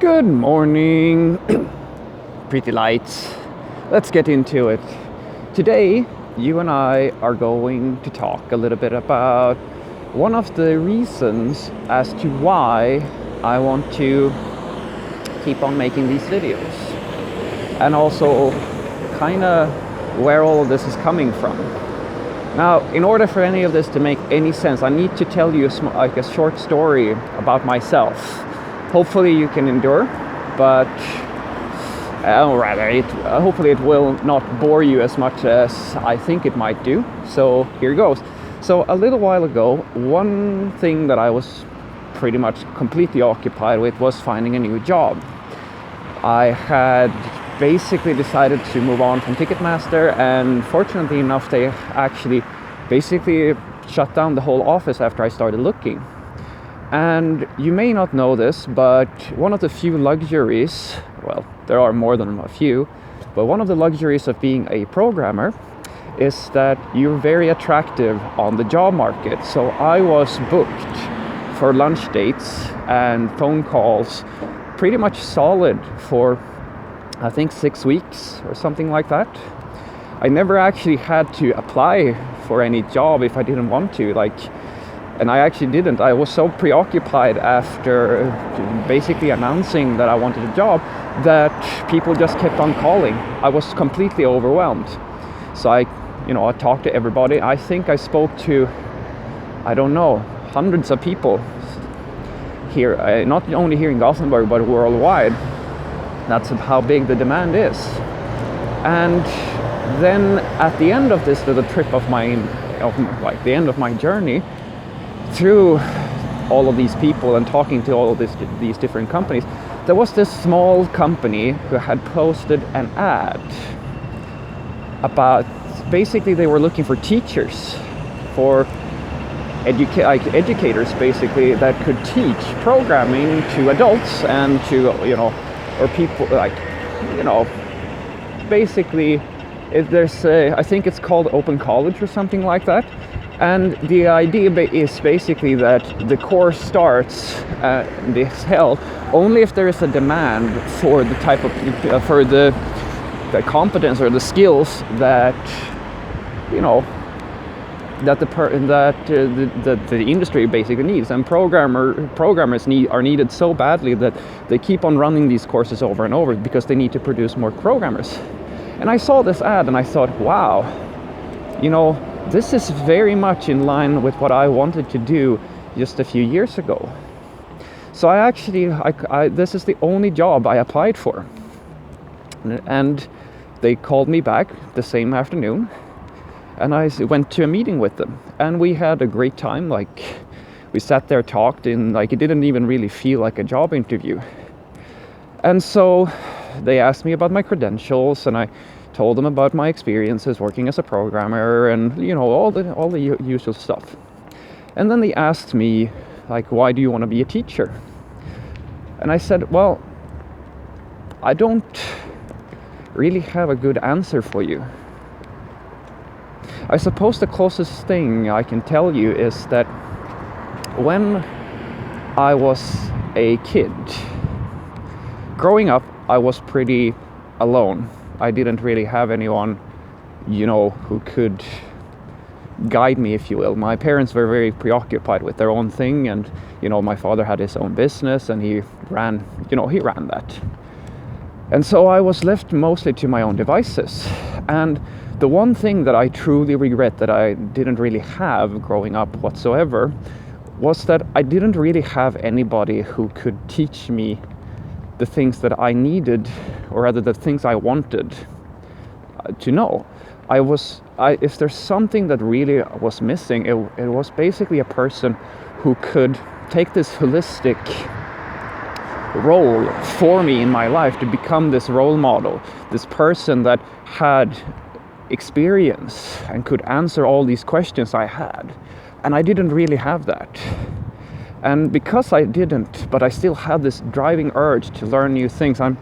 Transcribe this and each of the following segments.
Good morning, pretty lights. Let's get into it. Today, you and I are going to talk a little bit about one of the reasons as to why I want to keep on making these videos, and also kind of where all of this is coming from. Now, in order for any of this to make any sense, I need to tell you a short story about myself. Hopefully you can endure, but hopefully it will not bore you as much as I think it might do. So here goes. So a little while ago, one thing that I was pretty much completely occupied with was finding a new job. I had basically decided to move on from Ticketmaster, and fortunately enough, they actually basically shut down the whole office after I started looking. And you may not know this, but one of the few luxuries, well, there are more than a few, but one of the luxuries of being a programmer is that you're very attractive on the job market. So I was booked for lunch dates and phone calls pretty much solid for, I think, 6 weeks or something like that. I never actually had to apply for any job if I didn't want to, and I actually didn't. I was so preoccupied after basically announcing that I wanted a job that people just kept on calling. I was completely overwhelmed. So I talked to everybody. I think I spoke to, hundreds of people here, not only here in Gothenburg, but worldwide. That's how big the demand is. And then at the end of this little trip the end of my journey, through all of these people and talking to all of these different companies, there was this small company who had posted an ad about, basically they were looking for teachers, for educators basically, that could teach programming to adults and to, or people basically, if there's I think it's called Open College or something like that. And the idea is basically that the course starts is held only if there is a demand for the type of for the competence or the skills that the industry basically needs. And programmers are needed so badly that they keep on running these courses over and over because they need to produce more programmers. And I saw this ad and I thought, wow, this is very much in line with what I wanted to do just a few years ago. So this is the only job I applied for. And they called me back the same afternoon, and I went to a meeting with them, and we had a great time. We sat there, talked, and it didn't even really feel like a job interview. And so they asked me about my credentials, and I told them about my experiences working as a programmer and all the usual stuff. And then they asked me, why do you want to be a teacher? And I said, well, I don't really have a good answer for you. I suppose the closest thing I can tell you is that when I was a kid, growing up, I was pretty alone. I didn't really have anyone, who could guide me, if you will. My parents were very preoccupied with their own thing, and, my father had his own business, and he ran that. And so I was left mostly to my own devices. And the one thing that I truly regret that I didn't really have growing up whatsoever was that I didn't really have anybody who could teach me the things that I needed, or rather the things I wanted to know. If there's something that really was missing, it was basically a person who could take this holistic role for me in my life, to become this role model, this person that had experience and could answer all these questions I had. And I didn't really have that. And because I didn't, but I still had this driving urge to learn new things. I'm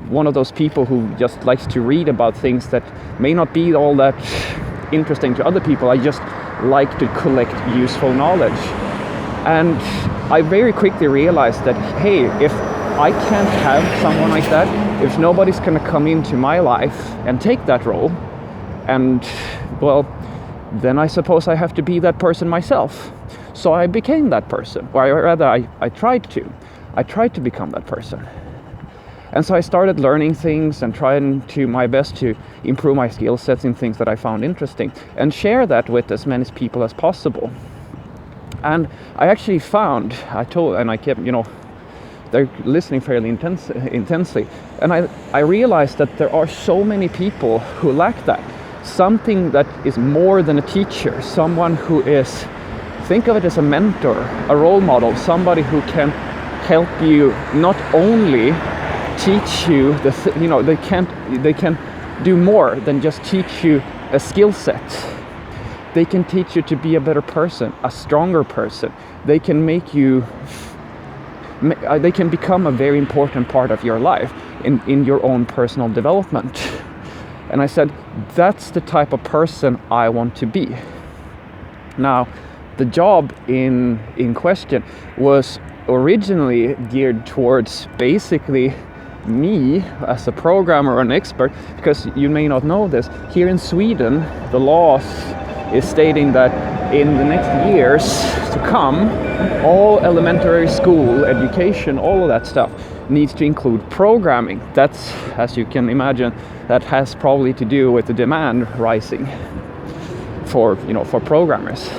one of those people who just likes to read about things that may not be all that interesting to other people. I just like to collect useful knowledge. And I very quickly realized that, hey, if I can't have someone like that if nobody's gonna come into my life and take that role. And well, then I suppose I have to be that person myself. So I became that person, or rather I tried to become that person. And so I started learning things and trying to my best to improve my skill sets in things that I found interesting and share that with as many people as possible. And I actually found, I kept, they're listening fairly intensely. And I realized that there are so many people who lack that. Something that is more than a teacher, someone who is, think of it as a mentor, a role model, somebody who can help you not only teach you they can do more than just teach you a skill set. They can teach you to be a better person, a stronger person. They can they can become a very important part of your life in your own personal development. And I said, that's the type of person I want to be. Now, the job in question was originally geared towards basically me as a programmer or an expert, because you may not know this, here in Sweden, the law is stating that in the next years to come, all elementary school education, all of that stuff needs to include programming. That's, as you can imagine, that has probably to do with the demand rising for programmers.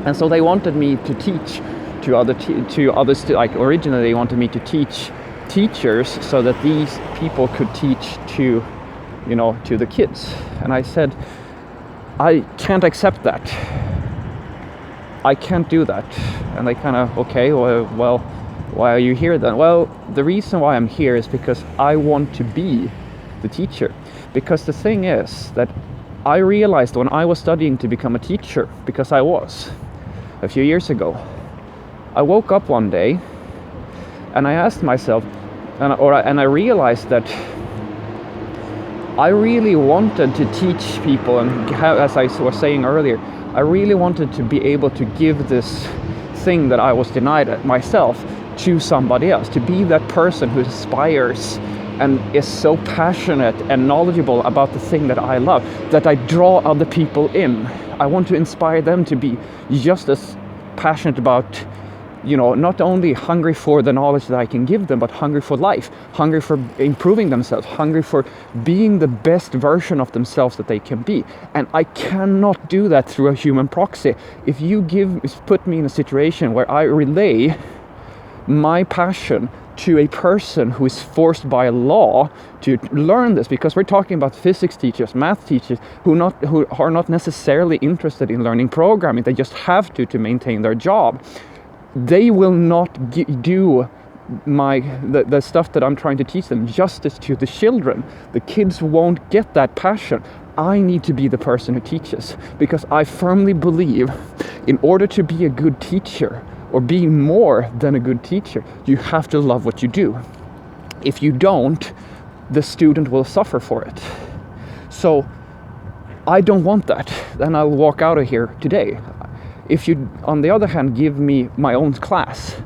And so they wanted me to teach to others. Like originally, they wanted me to teach teachers so that these people could teach to the kids. And I said, I can't accept that. I can't do that. And they kind of, okay, well, why are you here then? Well, the reason why I'm here is because I want to be the teacher. Because the thing is that I realized when I was studying to become a teacher, because I was a few years ago, I woke up one day and I asked myself, and I realized that I really wanted to teach people, and as I was saying earlier, I really wanted to be able to give this thing that I was denied myself to somebody else, to be that person who aspires and is so passionate and knowledgeable about the thing that I love, that I draw other people in. I want to inspire them to be just as passionate about, not only hungry for the knowledge that I can give them, but hungry for life, hungry for improving themselves, hungry for being the best version of themselves that they can be. And I cannot do that through a human proxy. If you put me in a situation where I relay my passion to a person who is forced by law to learn this, because we're talking about physics teachers, math teachers who are not necessarily interested in learning programming, they just have to maintain their job. They will not do the stuff that I'm trying to teach them justice to the children. The kids won't get that passion. I need to be the person who teaches, because I firmly believe in order to be a good teacher, or be more than a good teacher, you have to love what you do. If you don't, the student will suffer for it. So I don't want that. Then I'll walk out of here today. If you, on the other hand, give me my own class,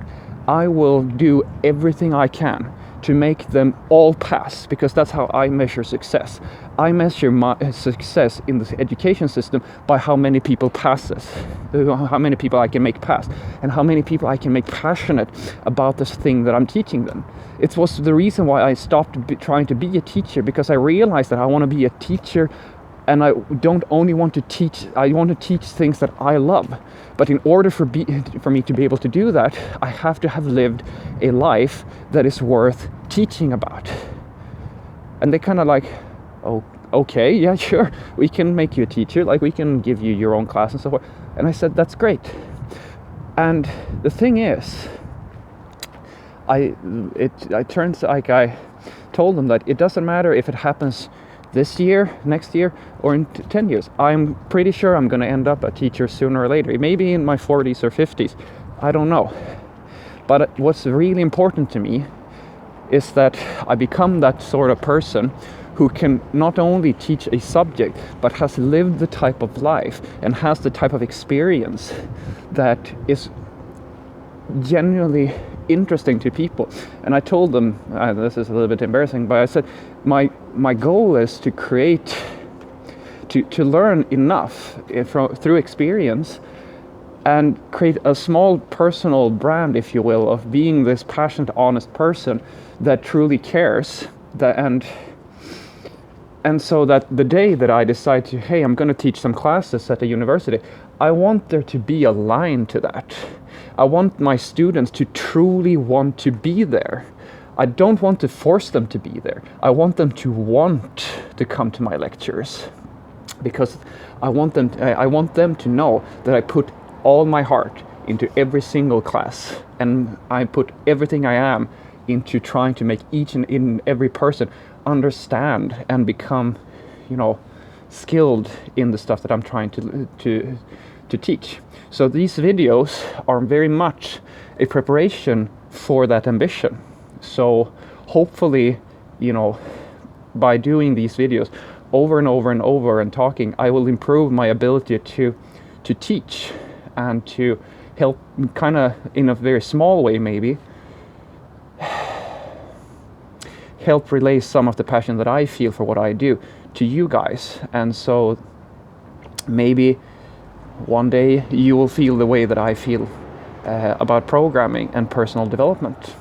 I will do everything I can to make them all pass, because that's how I measure success. I measure my success in the education system by how many people passes, how many people I can make pass, and how many people I can make passionate about this thing that I'm teaching them. It was the reason why I stopped trying to be a teacher, because I realized that I want to be a teacher, and I don't only want to teach, I want to teach things that I love. But in order for me to be able to do that, I have to have lived a life that is worth teaching about. And they kind of like, oh, okay, yeah, sure, we can make you a teacher, like we can give you your own class and so forth. And I said, that's great. And the thing is, I told them that it doesn't matter if it happens this year, next year, or in 10 years. I'm pretty sure I'm going to end up a teacher sooner or later. Maybe in my 40s or 50s. I don't know. But what's really important to me is that I become that sort of person who can not only teach a subject, but has lived the type of life and has the type of experience that is genuinely interesting to people. And I told them, this is a little bit embarrassing, but I said my goal is to create, to learn enough through experience and create a small personal brand, if you will, of being this passionate, honest person that truly cares. And so that the day that I decide to, hey, I'm going to teach some classes at a university, I want there to be a line to that. I want my students to truly want to be there. I don't want to force them to be there. I want them to want to come to my lectures, because I want them to know that I put all my heart into every single class, and I put everything I am into trying to make each and every person understand and become, skilled in the stuff that I'm trying to teach. So these videos are very much a preparation for that ambition. So hopefully, by doing these videos over and over and over and talking, I will improve my ability to teach and to help, kind of in a very small way maybe, help relay some of the passion that I feel for what I do to you guys. And so maybe one day you will feel the way that I feel about programming and personal development.